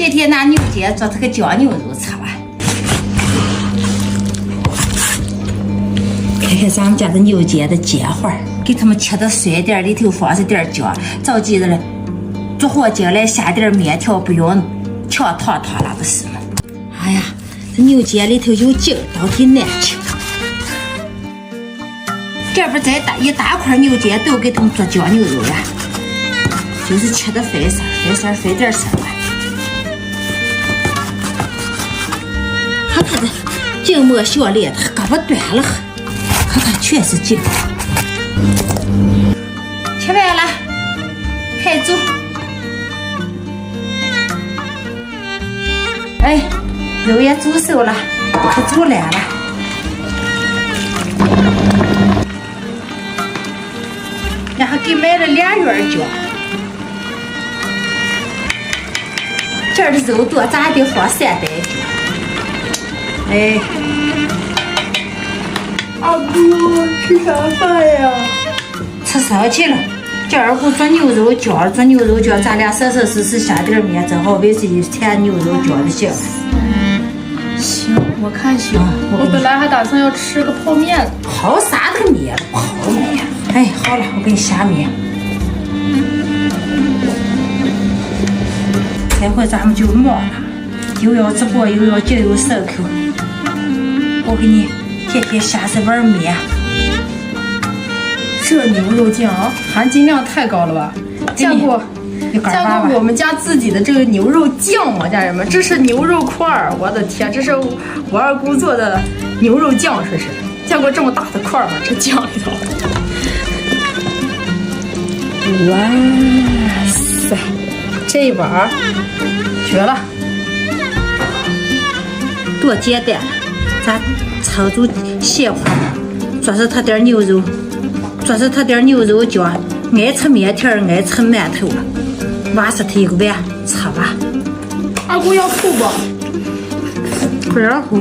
今天拿牛腱做这个酱牛肉吃吧。看看咱们家的牛腱的腱花，给它们切的碎点，里头放上点姜，着急的了，煮火进来下点面条，不用调汤汤了，不是吗？哎呀，这牛腱里头有筋，到底难吃。这边再一大块牛腱都给它们做酱牛肉呀，就是切的费事费点事吧。看它的筋膜小裂，它胳膊断了，看全是筋。吃完了，开煮。哎，肉也煮熟了，可煮烂了。然后给买了2元姜，这儿的肉多，咱还得放3袋姜。哎，阿姑吃啥饭呀？吃烧去了。这二姑做牛肉酱，咱俩收拾下点面，正好为是一甜牛肉酱的行。行，我看行。我本来还打算要吃个泡面。泡啥个面？泡面。哎，好了，我给你下面。这回咱们就忙了，又要直播，又要节约手口。我给你天下这碗面。这牛肉酱含金量太高了吧？见过我们家自己的这个牛肉酱吗？家人们，这是牛肉块儿，我的天，这是我二姑做的牛肉酱，这是见过这么大的块儿吗？这酱里头，哇塞，这一碗绝了，多简单！咱炒煮蟹块，抓上它点牛肉。做是它点牛肉酱，爱吃面条爱吃馒头了，挖上它一个碗吃吧。二姑要吐不？不要吐。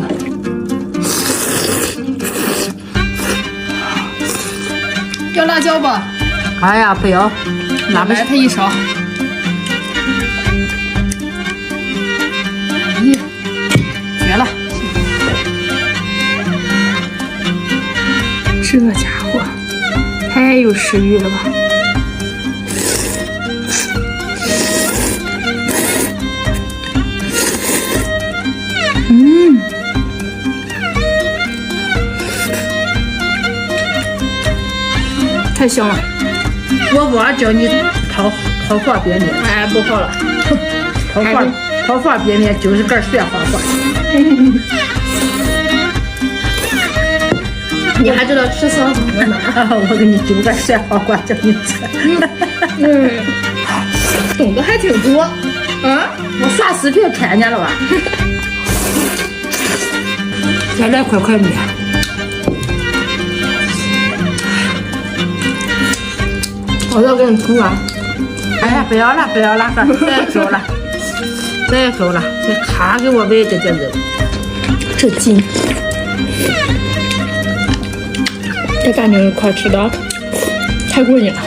要辣椒吧？哎呀，不要，拿来它一勺。咦，绝了！这家伙。太有食欲了吧！太香了！我忘叫你泡方便面，哎，不泡了，泡方便面就是个蒜花花。你还知道吃酸什么呢？我给你揪个蒜花瓜叫你吃。懂得还挺多。啊，我刷视频看见了吧？再来块面。我要给你涂完。哎呀，不要了，再够了，这他给我喂这肉，这筋。这大牛肉块吃的太过瘾了。